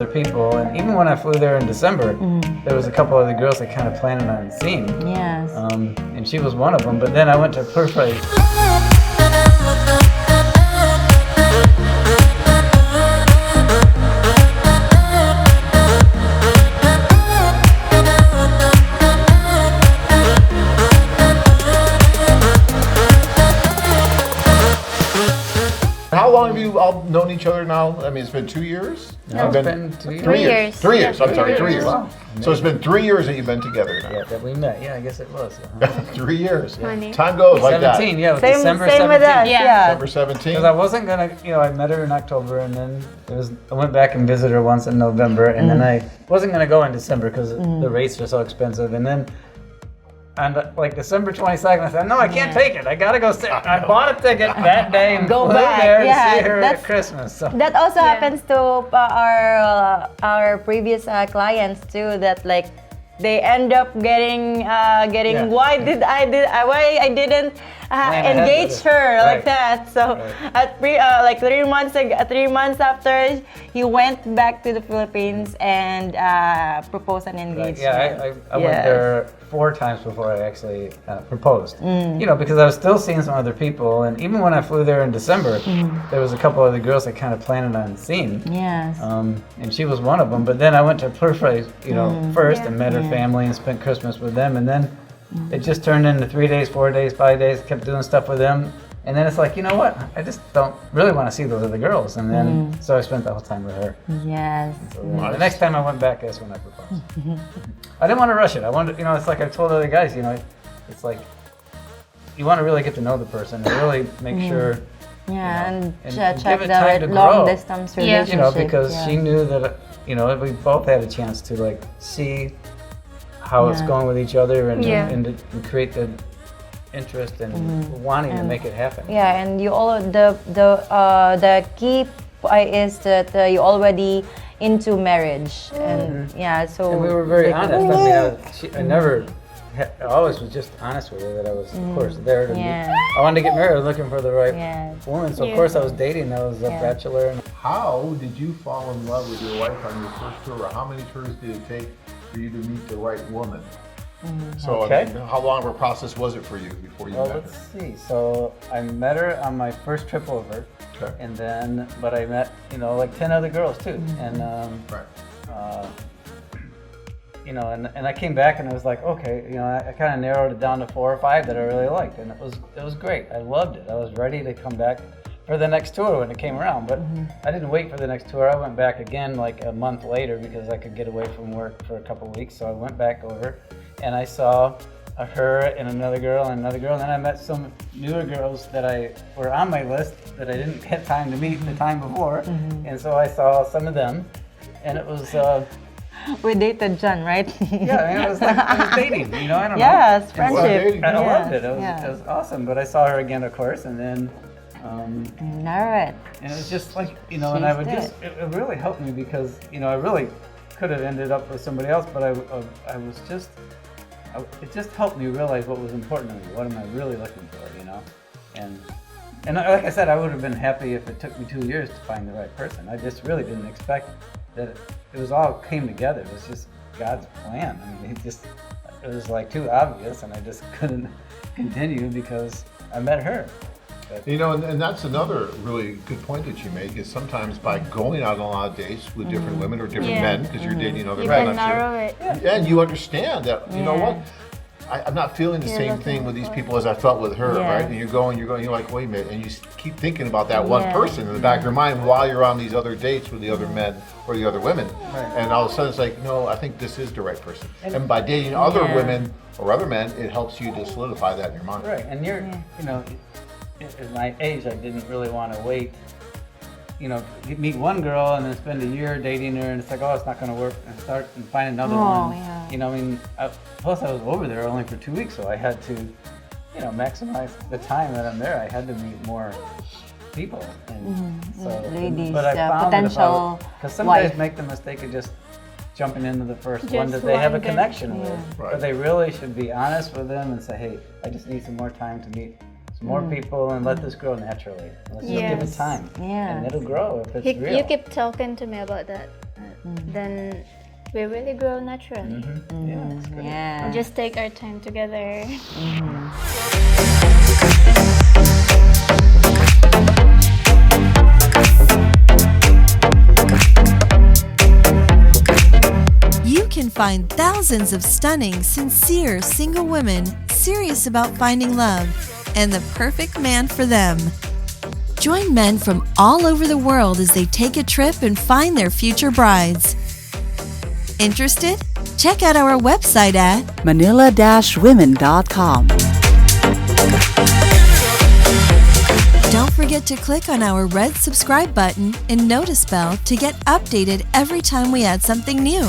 other people, and even when I flew there in December, there was a couple other girls that kind of planning on seeing. Yes. And she was one of them. But then I went to profess. How long have you all known each other now? I mean, it's been 2 years? No, it's been 2 years. 3 years. 3 years. I'm sorry, 3 years. Wow. So it's been 3 years that you've been together now. Yeah, that we met. Yeah, I guess it was. 3 years. Funny. Time goes like that. 17, yeah, Same, December same 17th. with us. Yeah. Yeah. December 17. Because I wasn't gonna, I met her in October, and then I went back and visited her once in November, and then I wasn't gonna go in December because the rates were so expensive, and then on like December 22nd, I said, no, I can't take it. I gotta go. I bought a ticket that day and Go flew back. there to Yeah, see her at that's- Christmas. So. That also Yeah. happens to our previous clients too. That like they end up getting Yeah. why I didn't Plan ahead engage with it. her like Right. that. So Right. at like 3 months after, he went back to the Philippines and proposed an engagement. Yeah, I went Yes. there 4 times before I actually proposed. Because I was still seeing some other people, and even when I flew there in December, there was a couple other girls that kind of planning on seeing. Yes. And she was one of them. But then I went to profess, first, Yeah. and met her family and spent Christmas with them, and then it just turned into 3 days, 4 days, 5 days. Kept doing stuff with them. And then it's like, you know what? I just don't really want to see those other girls. And then, so I spent the whole time with her. Yes. So then the next time I went back, that's when I proposed. I didn't want to rush it. I wanted, it's like I told other guys, it's like you want to really get to know the person and really make sure, Yeah, and and check give it time to the long grow. distance Yeah. relationship. because yeah. she knew that, we both had a chance to like see how it's Yeah. going with each other and, Yeah. and create the interest and wanting to make it happen. Yeah, and you all the key is that you already into marriage, and yeah, so And we were very like, honest. I never, I always was just honest with her that I was, of course, there to Yeah. I wanted to get married, looking for the right Yeah. woman. So, of Yeah. course, I was dating. I was a Yeah. bachelor. And How did you fall in love with your wife on your first tour? Or how many tours did it take for you to meet the right woman? So, Okay. I mean, how long of a process was it for you before you well, met let's her? see. So, I met her on my first trip over. Okay. And then, but I met, like 10 other girls too. And, Right. and I came back and I was like, okay, I kind of narrowed it down to 4 or 5 that I really liked, and it was great. I loved it. I was ready to come back for the next tour when it came around, but I didn't wait for the next tour. I went back again like a month later because I could get away from work for a couple of weeks. So I went back over, and I saw her and another girl and another girl, and then I met some newer girls that were on my list that I didn't get time to meet the time before, and so I saw some of them, and it was. we dated John, right? Yeah, it was like it was dating, I don't know. Yes, And friendship. dating. I Yeah, loved it. It yeah. was awesome. But I saw her again, of course, and then, Married. and it was just like, and I would She's it really helped me because, I really could have ended up with somebody else, but I was just, it just helped me realize what was important to me. What am I really looking for, And like I said, I would have been happy if it took me 2 years to find the right person. I just really didn't expect that it was all came together. It was just God's plan. I mean, it was like too obvious, and I just couldn't continue because I met her. But, And that's another really good point that you make is sometimes by going out on a lot of dates with different women or different Yeah. men, because you're dating other You men, can I'm sure. narrow it. And you understand that, you know Yeah. what? I'm not feeling the You're same looking thing with these for- people as I felt with her, Yeah. right? And you're like, wait a minute, and you keep thinking about that one Yeah. person in the back of your mind while you're on these other dates with the other men or the other women. Right. And all of a sudden it's like, no, I think this is the right person. And by dating other Yeah. women or other men, it helps you to solidify that in your mind. right, and you're, at my age, I didn't really want to wait. Meet one girl and then spend a year dating her, and it's like, oh, it's not going to work, and start and find another Oh, one. yeah. Plus I was over there only for 2 weeks, so I had to, maximize the time that I'm there. I had to meet more people, and so. Ladies, but I found potential because some guys wife. make the mistake of just jumping into the first Just one that they have a one guy. connection with, Right. but they really should be honest with them and say, hey, I just need some more time to meet some more people and let this grow naturally. Let's just give it Yes. time, Yeah. and it'll grow if it's real. You keep talking to me about that. then we really grow naturally. Yeah, that's good. Yeah. Just take our time together. You can find thousands of stunning, sincere single women serious about finding love and the perfect man for them. Join men from all over the world as they take a trip and find their future brides. Interested? Check out our website at manila-women.com. Don't forget to click on our red subscribe button and notice bell to get updated every time we add something new.